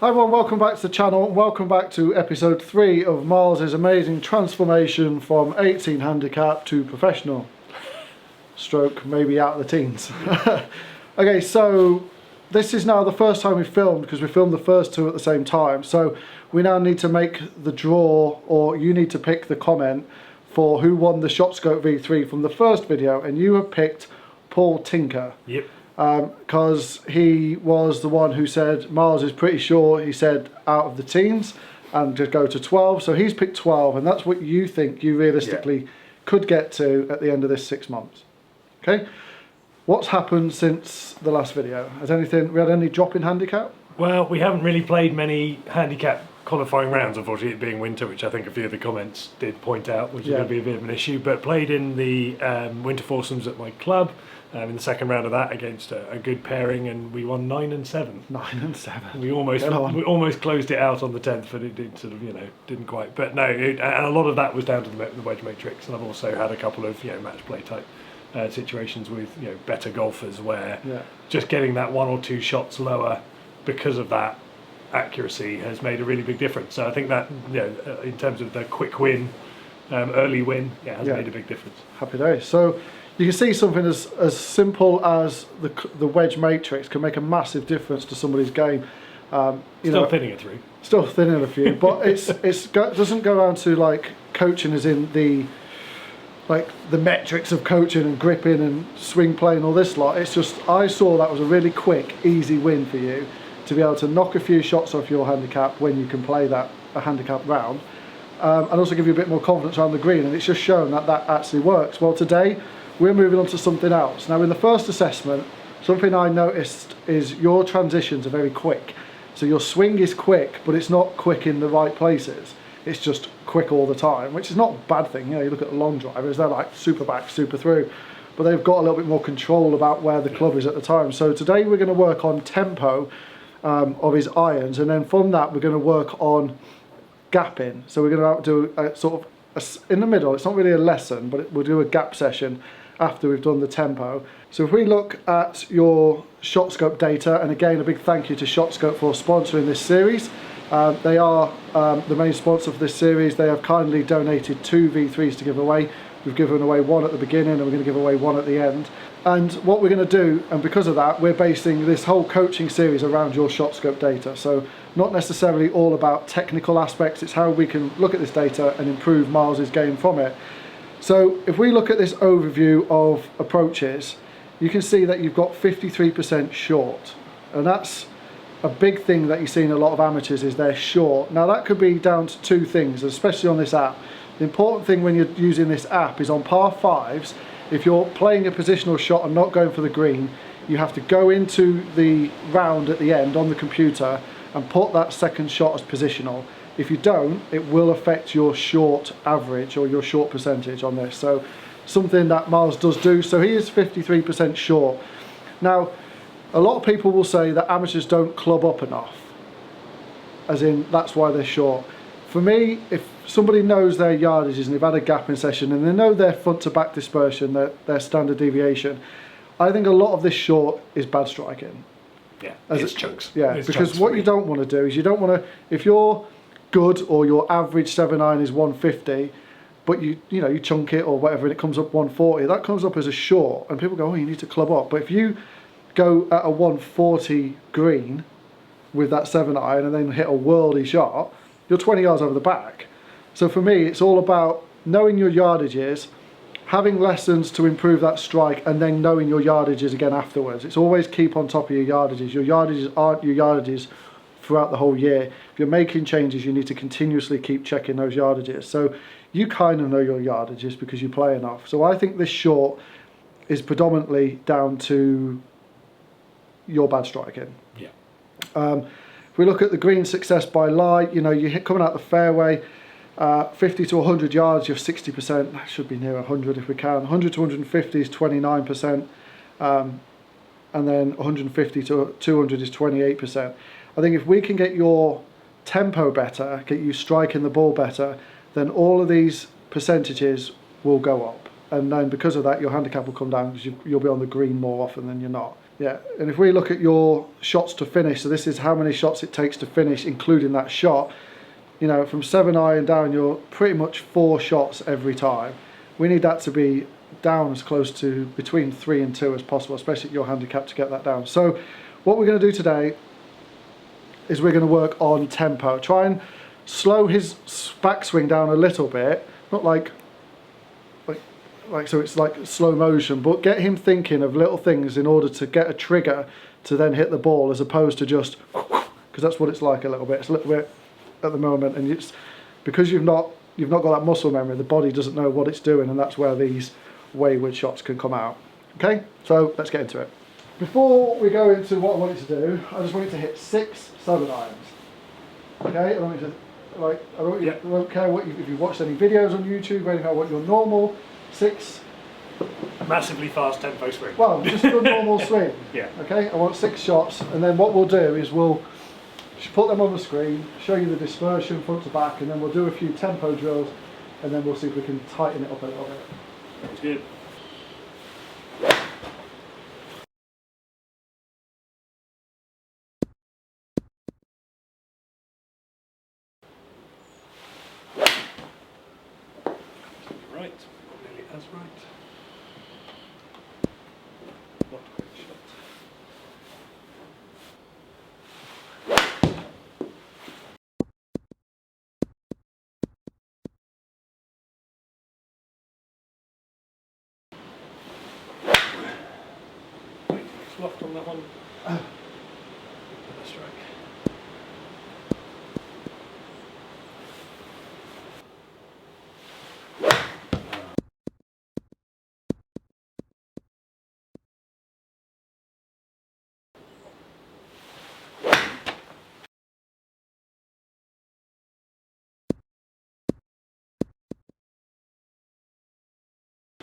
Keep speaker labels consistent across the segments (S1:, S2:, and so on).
S1: Hi everyone, welcome back to the channel and welcome back to episode 3 of Miles' amazing transformation from 18 handicap to professional. Stroke, maybe out of the teens. Okay, so this is now the first time we've filmed because we filmed the first two at the same time. So we now need to make the draw, or you need to pick the comment for who won the ShotScope V3 from the first video, and you have picked Paul Tinker.
S2: Yep.
S1: Because he was the one who said Miles is pretty sure, he said, out of the teens and to go to 12. So he's picked 12, and that's what you think you realistically could get to at the end of this 6 months. Okay, what's happened since the last video? Has we had any drop in handicap?
S2: Well, we haven't really played many handicap qualifying rounds, unfortunately, it being winter, which I think a few of the comments did point out, which is going to be a bit of an issue. But played in the winter foursomes at my club. In the second round of that against a good pairing, and we won 9 and 7.
S1: 9 and 7.
S2: We almost closed it out on the 10th, but it did sort of, didn't quite. But no, and a lot of that was down to the wedge matrix, and I've also had a couple of match play type situations with better golfers where just getting that one or two shots lower because of that accuracy has made a really big difference. So I think that in terms of the quick win, early win, has made a big difference. Happy days.
S1: So you can see something as simple as the wedge matrix can make a massive difference to somebody's game.
S2: Still thinning it through.
S1: Still thinning a few, but it doesn't go down to like coaching as in the metrics of coaching and gripping and swing play and all this lot. It's just, I saw that was a really quick, easy win for you to be able to knock a few shots off your handicap when you can play a handicap round, and also give you a bit more confidence around the green. And it's just shown that actually works. Well, today we're moving on to something else. Now, in the first assessment, something I noticed is your transitions are very quick. So your swing is quick, but it's not quick in the right places. It's just quick all the time, which is not a bad thing. You look at the long drivers, they're like super back, super through, but they've got a little bit more control about where the club is at the time. So today we're going to work on tempo of his irons, and then from that we're going to work on gapping. So we're going to do a sort of, in the middle, it's not really a lesson, but we'll do a gap session after we've done the tempo. So if we look at your ShotScope data, and again a big thank you to ShotScope for sponsoring this series. They are the main sponsor for this series. They have kindly donated 2 V3s to give away. We've given away one at the beginning and we're going to give away one at the end. And what we're going to do, and because of that, we're basing this whole coaching series around your ShotScope data. So not necessarily all about technical aspects, it's how we can look at this data and improve Miles' game from it. So if we look at this overview of approaches, you can see that you've got 53% short, and that's a big thing that you see in a lot of amateurs, is they're short. Now that could be down to two things, especially on this app. The important thing when you're using this app is on par 5s, if you're playing a positional shot and not going for the green, you have to go into the round at the end on the computer and put that second shot as positional. If you don't, it will affect your short average or your short percentage on this. So something that Miles does do. So he is 53% short. Now, a lot of people will say that amateurs don't club up enough, as in that's why they're short. For me, if somebody knows their yardages and they've had a gapping session and they know their front to back dispersion, their standard deviation, I think a lot of this short is bad striking.
S2: Yeah, it's chunks.
S1: Yeah,
S2: it's
S1: because
S2: chunks
S1: what you don't want to do is you don't want to, if you're good or your average 7-iron is 150, but you chunk it or whatever and it comes up 140, that comes up as a short and people go, oh, you need to club up. But if you go at a 140 green with that 7-iron and then hit a worldy shot, you're 20 yards over the back. So for me, it's all about knowing your yardages, having lessons to improve that strike, and then knowing your yardages again afterwards. It's always keep on top of your yardages. Your yardages aren't your yardages throughout the whole year. If you're making changes, you need to continuously keep checking those yardages. So you kind of know your yardages because you play enough. So I think this short is predominantly down to your bad striking.
S2: Yeah.
S1: If we look at the green success by lie, you hit coming out the fairway, 50 to 100 yards, you're 60%. That should be near 100 if we can. 100 to 150 is 29%, and then 150 to 200 is 28%. I think if we can get your tempo better, get you striking the ball better, then all of these percentages will go up. And then because of that, your handicap will come down because you'll be on the green more often than you're not. Yeah, and if we look at your shots to finish, so this is how many shots it takes to finish, including that shot. You know, from 7-iron down, you're pretty much 4 shots every time. We need that to be down as close to between 3 and 2 as possible, especially at your handicap, to get that down. So what we're going to do today is we're going to work on tempo. Try and slow his backswing down a little bit, not like so it's like slow motion, but get him thinking of little things in order to get a trigger to then hit the ball, as opposed to just, because that's what it's like a little bit. It's a little bit at the moment, and it's because you've not got that muscle memory, the body doesn't know what it's doing, and that's where these wayward shots can come out. Okay, so let's get into it. Before we go into what I want you to do, I just want you to hit 6 7-irons. Okay, I don't want you to, like, I don't care what if you watched any videos on YouTube or anything, I want your normal 6.
S2: Massively fast tempo swing.
S1: Well, just your normal swing.
S2: Yeah.
S1: Okay, I want 6 shots, and then what we'll do is we'll put them on the screen, show you the dispersion front to back, and then we'll do a few tempo drills, and then we'll see if we can tighten it up a little bit.
S2: Sounds good. Right, nearly as right. Not a great shot. Loft on that one. Strike.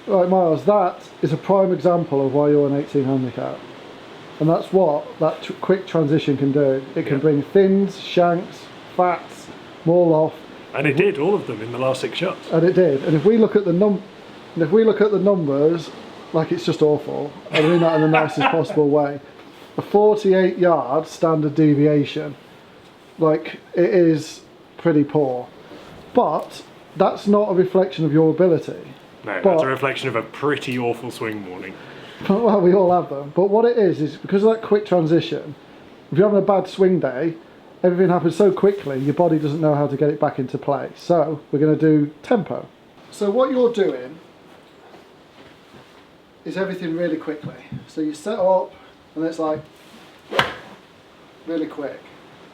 S1: Right, Miles, that is a prime example of why you're an 18 handicap. And that's what that quick transition can do. It can bring thins, shanks, fats, more loft.
S2: And it did, all of them in the last 6 shots.
S1: And it did. And if we look at the numbers, like, it's just awful. I mean that in the nicest possible way. A 48-yard standard deviation, like, it is pretty poor. But that's not a reflection of your ability.
S2: No, that's a reflection of a pretty awful swing morning.
S1: Well, we all have them. But what it is because of that quick transition, if you're having a bad swing day, everything happens so quickly, your body doesn't know how to get it back into play. So we're going to do tempo. So what you're doing is everything really quickly. So you set up, and it's like really quick.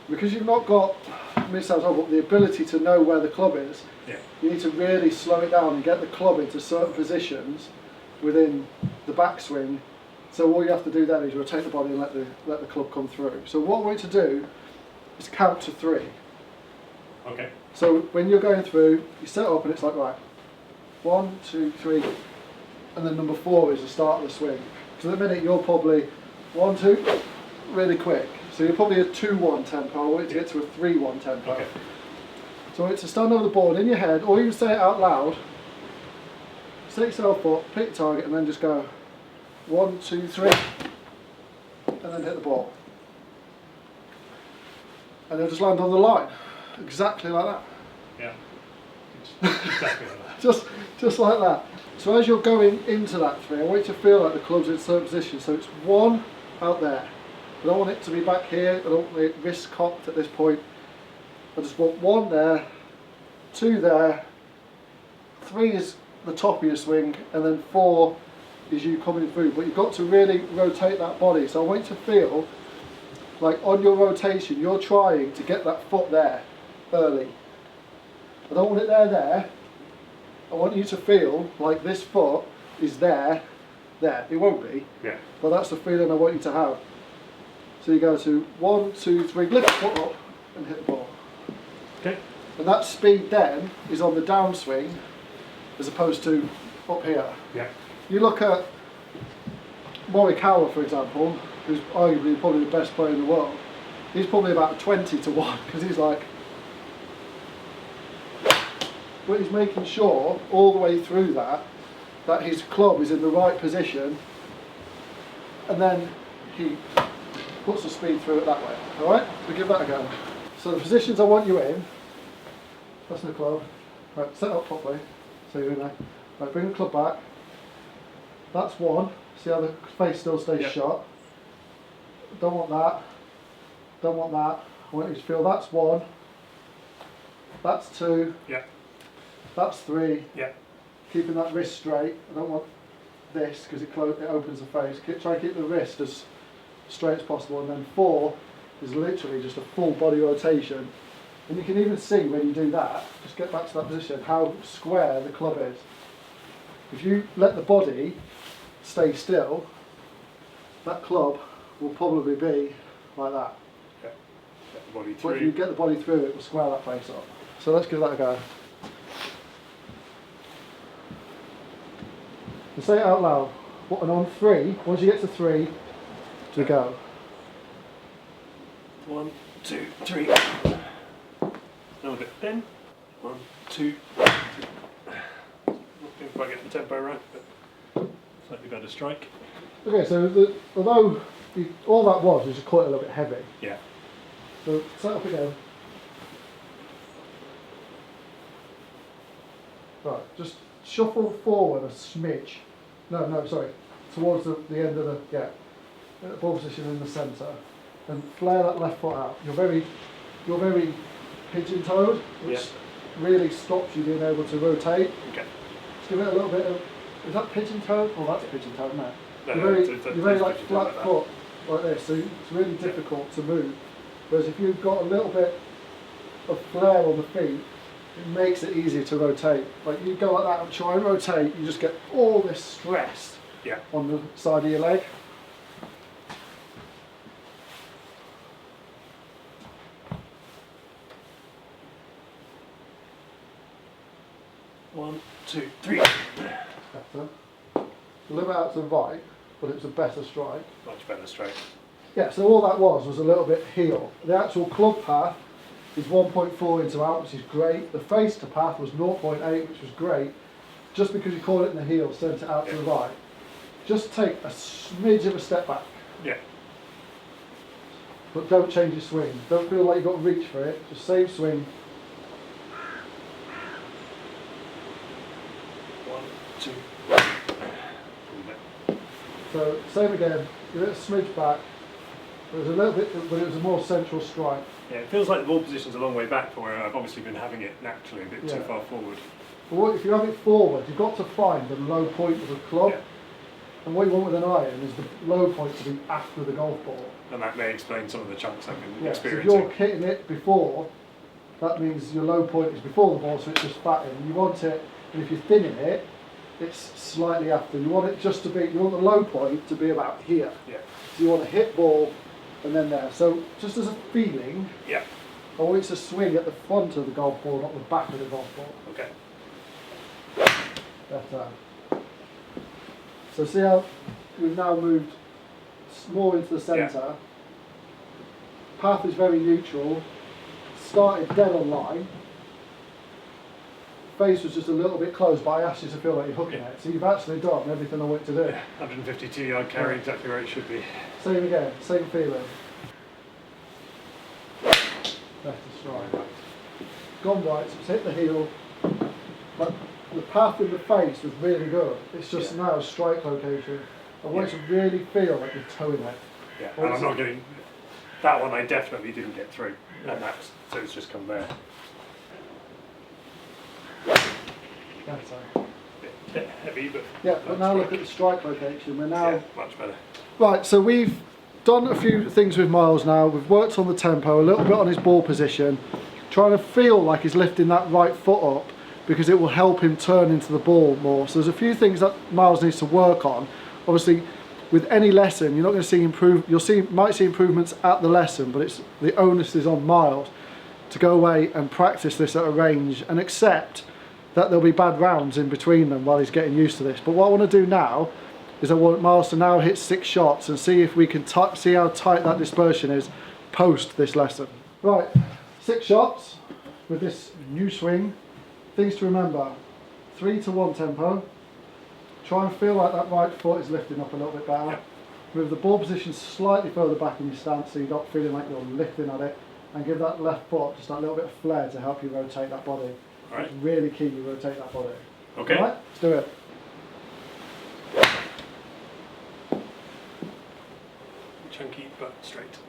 S1: Because you've not got, the ability to know where the club is, you need to really slow it down and get the club into certain positions within the backswing. So all you have to do then is rotate the body and let the club come through. So what we're going to do is count to 3.
S2: Okay.
S1: So when you're going through, you set up and it's like, right, 1, 2, 3, and then number 4 is the start of the swing. So at the minute you're probably 1, 2, really quick. So you're probably a 2-1 tempo. I want you to get to a 3-1 tempo.
S2: Okay.
S1: So it's to stand over the board in your head, or you say it out loud. Set yourself up, pick your target, and then just go 1, 2, 3, and then hit the ball. And they'll just land on the line, exactly like that.
S2: Yeah. Exactly like that.
S1: Just like that. So as you're going into that 3, I want you to feel like the club's in a certain position. So it's 1 out there. I don't want it to be back here. I don't want the wrist cocked at this point. I just want 1 there, 2 there, 3 is the top of your swing, and then 4 is you coming through. But you've got to really rotate that body. So I want you to feel like on your rotation, you're trying to get that foot there early. I don't want it there. I want you to feel like this foot is there. It won't be, but that's the feeling I want you to have. So you go to 1, 2, 3, lift the foot up and hit the ball.
S2: Okay.
S1: And that speed then is on the downswing as opposed to up here.
S2: Yeah.
S1: You look at Morikawa, for example, who's arguably probably the best player in the world. He's probably about 20-1 because he's like, but he's making sure all the way through that his club is in the right position, and then keep, put some speed through it that way. Alright, so give that a go. So the positions I want you in, that's the club. Right, set up properly, so you're in there. Right, bring the club back. That's one. See how the face still stays shut. Don't want that. Don't want that. I want you to feel that's one. That's two.
S2: Yeah.
S1: That's three.
S2: Yeah.
S1: Keeping that wrist straight. I don't want this because it opens the face. Try and keep the wrist as straight as possible. And then 4 is literally just a full body rotation. And you can even see when you do that, just get back to that position, how square the club is. If you let the body stay still, that club will probably be like that.
S2: Yeah. Get the body
S1: But
S2: through.
S1: if you get the body through, it will square that face up. So let's give that a go. And say it out loud. And on 3, once you get to 3, to go.
S2: 1, 2, 3. Now a bit in. 1, 2, 3. Not if I get the tempo right, but slightly better strike.
S1: Okay, so although all that was just quite a little bit heavy.
S2: Yeah.
S1: So set up again. Right, just shuffle forward a smidge. No, sorry. Towards the end of the ball position in the centre, and flare that left foot out. You're very pigeon-toed, which really stops you being able to rotate.
S2: Okay.
S1: Just give it a little bit of. Is that pigeon-toed? Oh, that's pigeon-toed, no.
S2: No,
S1: You're very like
S2: pigeon-toed
S1: flat
S2: like that.
S1: foot like this, so it's really difficult to move. Whereas if you've got a little bit of flare on the feet, it makes it easier to rotate. Like you go like that and try and rotate, you just get all this stress on the side of your leg.
S2: One, two, three.
S1: Better. A little bit out to the right, but it was a better strike.
S2: Much better strike.
S1: Yeah, so all that was a little bit heel. The actual club path is 1.4 into out, which is great. The face to path was 0.8, which was great. Just because you call it in the heel, sent it out to the right. Just take a smidge of a step back.
S2: Yeah.
S1: But don't change your swing. Don't feel like you've got to reach for it. Just same swing.
S2: 1, 2.
S1: So same again. Give it a smidge back. It was a little bit, but it was a more central strike.
S2: Yeah, it feels like the ball position's a long way back for where I've obviously been having it naturally a bit too far forward.
S1: But if you have it forward, you've got to find the low point of the club.
S2: Yeah.
S1: And what you want with an iron is the low point to be after the golf ball.
S2: And that may explain some of the chunks I've been
S1: So if
S2: experiencing.
S1: you're hitting it before, that means your low point is before the ball, so it's just fat in. You want it, and if you're thinning it, it's slightly after. You want it just to be, you want the low point to be about here.
S2: Yeah.
S1: So you want to hit ball and then there. So just as a feeling,
S2: Yeah.
S1: I want it to swing at the front of the golf ball, not the back of the golf ball.
S2: Okay.
S1: Better. So see how we've now moved more into the centre. Path is very neutral. Started dead on line. Face was just a little bit close, but I asked you to feel like you're hooking it. So you've actually done everything I want you to do.
S2: 152 yard carry, exactly where it should be.
S1: Same again, same feeling. Better strike. Gone right, so it's hit the heel. But the path in the face was really good. It's just now a strike location. I want you to really feel like you're towing it.
S2: Yeah, and I'm not getting that one. I definitely didn't get through, and that's so it's just come there.
S1: Better.
S2: Bit heavy, but
S1: Yeah, but now look at the strike location. We're now
S2: much better.
S1: right. So we've done a few things with Miles now. We've worked on the tempo, a little bit on his ball position, trying to feel like he's lifting that right foot up because it will help him turn into the ball more. So there's a few things that Miles needs to work on. Obviously, with any lesson, you're not going to see might see improvements at the lesson, but it's the onus is on Miles to go away and practice this at a range and accept that there'll be bad rounds in between them while he's getting used to this. But what I want to do now is I want Miles to now hit 6 shots and see if we can see how tight that dispersion is post this lesson. Right, 6 shots with this new swing. Things to remember: 3 to 1 tempo. Try and feel like that right foot is lifting up a little bit better. Move the ball position slightly further back in your stance so you're not feeling like you're lifting at it, and give that left foot just that little bit of flair to help you rotate that body.
S2: Right.
S1: It's really key you rotate that body.
S2: Okay.
S1: Alright, let's do it.
S2: Chunky but straight.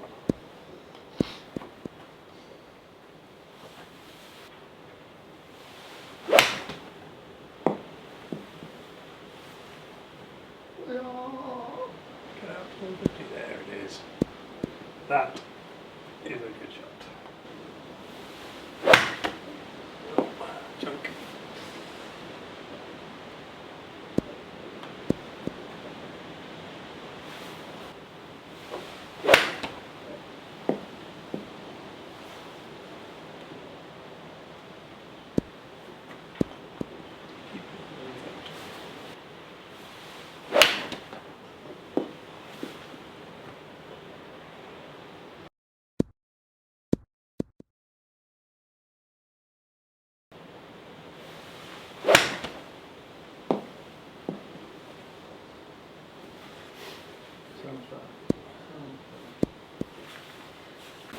S2: There it is. That is a good shot. Chunk.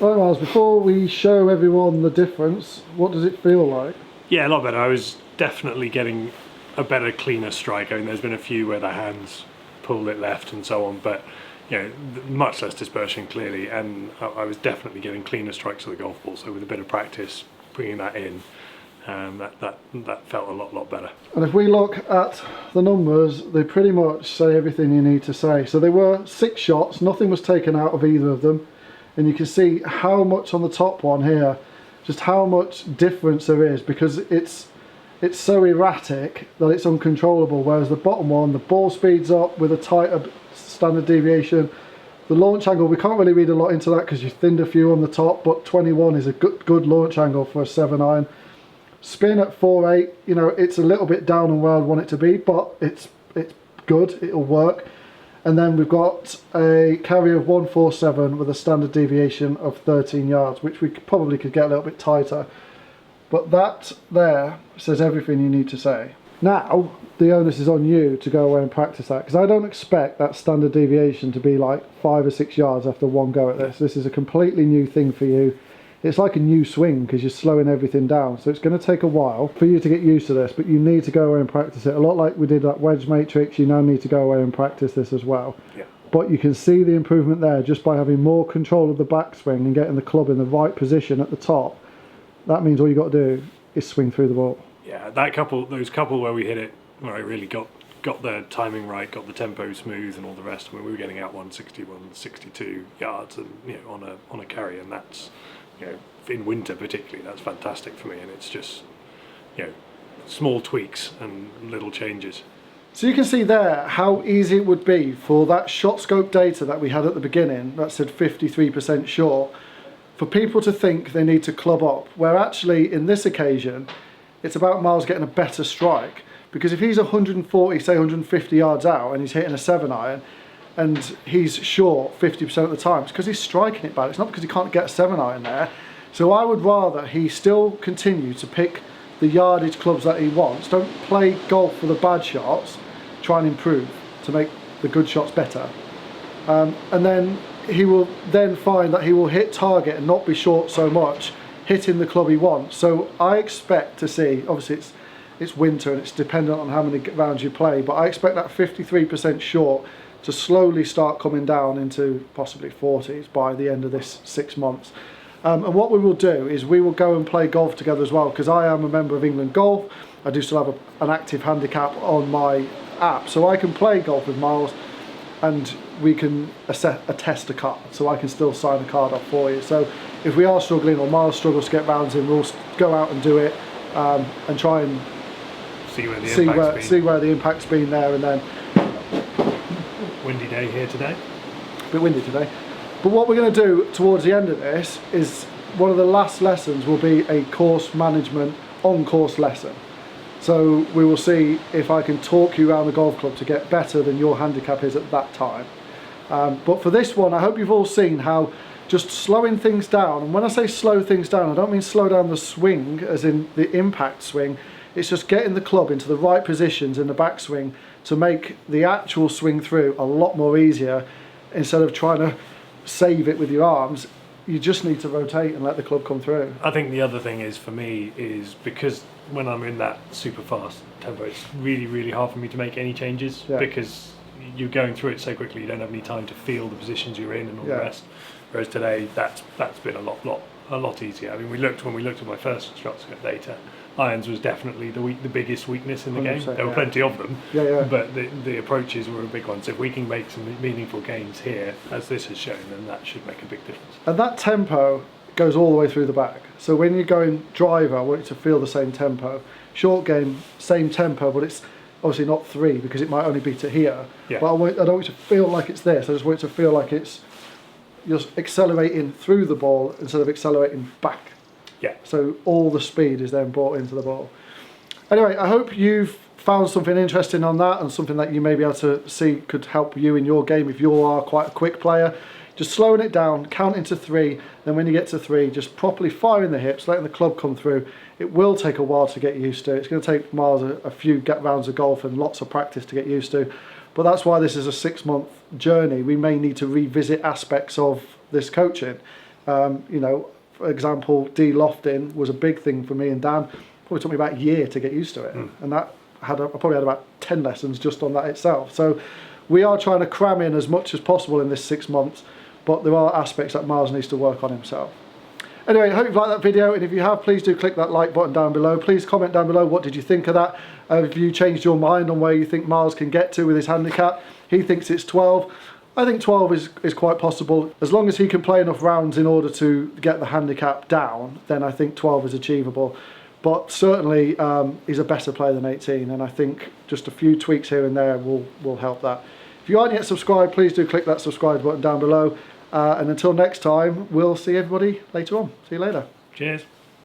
S1: Right, Miles, before we show everyone the difference, what does it feel like?
S2: Yeah, a lot better. I was definitely getting a better, cleaner strike. I mean, there's been a few where the hands pulled it left and so on, but you know, much less dispersion clearly, and I was definitely getting cleaner strikes of the golf ball. So with a bit of practice, bringing that in, that felt a lot better.
S1: And if we look at the numbers, they pretty much say everything you need to say. So there were 6 shots, nothing was taken out of either of them. And you can see how much on the top one here, just how much difference there is, because it's so erratic that it's uncontrollable, whereas the bottom one, the ball speeds up with a tighter standard deviation. The launch angle, we can't really read a lot into that because you thinned a few on the top, but 21 is a good launch angle for a 7-iron. Spin at 4.8, you know, it's a little bit down on where I'd want it to be, but it's good, it'll work. And then we've got a carry of 147 with a standard deviation of 13 yards, which we probably could get a little bit tighter. But that there says everything you need to say. Now, the onus is on you to go away and practice that, because I don't expect that standard deviation to be like 5 or 6 yards after one go at this. This is a completely new thing for you. It's like a new swing because you're slowing everything down. So it's going to take a while for you to get used to this, but you need to go away and practice it. A lot like we did that wedge matrix, you now need to go away and practice this as well.
S2: Yeah.
S1: But you can see the improvement there just by having more control of the backswing and getting the club in the right position at the top. That means all you got to do is swing through the ball.
S2: Yeah, those couple where we hit it, where I really got the timing right, got the tempo smooth, and all the rest. I mean, we were getting out 160, 162 yards, and you know, on a carry, and that's, you know, in winter particularly, that's fantastic for me. And it's just, you know, small tweaks and little changes.
S1: So you can see there how easy it would be for that shot scope data that we had at the beginning that said 53% short, for people to think they need to club up, where actually in this occasion it's about Miles getting a better strike. Because if he's 140, say 150 yards out and he's hitting a 7-iron and he's short 50% of the time, it's because he's striking it bad. It's not because he can't get a 7-iron there. So I would rather he still continue to pick the yardage clubs that he wants. Don't play golf for the bad shots, try and improve to make the good shots better. And then he will then find that he will hit target and not be short so much, hitting the club he wants. So I expect to see, obviously it's winter and it's dependent on how many rounds you play, but I expect that 53% short to slowly start coming down into possibly 40s by the end of this 6 months. And what we will do is we will go and play golf together as well, because I am a member of England Golf. I do still have an active handicap on my app, so I can play golf with Miles and we can attest a card, so I can still sign a card off for you. So if we are struggling or Miles struggles to get rounds in, we'll go out and do it and try and see where the impact's been there. And then
S2: windy day here today.
S1: A bit windy today. But what we're going to do towards the end of this is one of the last lessons will be a course management on-course lesson. So we will see if I can talk you around the golf club to get better than your handicap is at that time. But for this one, I hope you've all seen how just slowing things down, and when I say slow things down, I don't mean slow down the swing as in the impact swing. It's just getting the club into the right positions in the backswing to make the actual swing through a lot more easier. instead of trying to save it with your arms, you just need to rotate and let the club come through.
S2: I think the other thing is for me is because when I'm in that super fast tempo, it's really, really hard for me to make any changes because you're going through it so quickly. You don't have any time to feel the positions you're in and all the rest. Whereas today, that's been a lot easier. I mean, when we looked at my first shots data, irons was definitely the biggest weakness in the game. There were plenty of them, but the approaches were a big one. So if we can make some meaningful gains here, as this has shown, then that should make a big difference.
S1: And that tempo goes all the way through the bag. So when you're going driver, I want you to feel the same tempo. Short game, same tempo, but it's obviously not 3 because it might only be to here.
S2: Yeah.
S1: But I don't want you to feel like it's this. I just want you to feel like you're accelerating through the ball instead of accelerating back.
S2: Yeah.
S1: So all the speed is then brought into the ball. Anyway, I hope you've found something interesting on that and something that you may be able to see could help you in your game if you are quite a quick player. Just slowing it down, counting to 3, then when you get to 3, just properly firing the hips, letting the club come through. It will take a while to get used to. It's going to take Miles a few rounds of golf and lots of practice to get used to. But that's why this is a 6-month journey. We may need to revisit aspects of this coaching. You know, for example, de-lofting was a big thing for me and Dan. Probably took me about a year to get used to it. And that I probably had about 10 lessons just on that itself. So we are trying to cram in as much as possible in this 6 months, but there are aspects that Miles needs to work on himself. Anyway, I hope you've liked that video, and if you have, please do click that like button down below. Please comment down below, what did you think of that? Have you changed your mind on where you think Miles can get to with his handicap? He thinks it's 12. I think 12 is quite possible. As long as he can play enough rounds in order to get the handicap down, then I think 12 is achievable. But certainly he's a better player than 18, and I think just a few tweaks here and there will help that. If you aren't yet subscribed, please do click that subscribe button down below. And until next time, we'll see everybody later on. See you later.
S2: Cheers.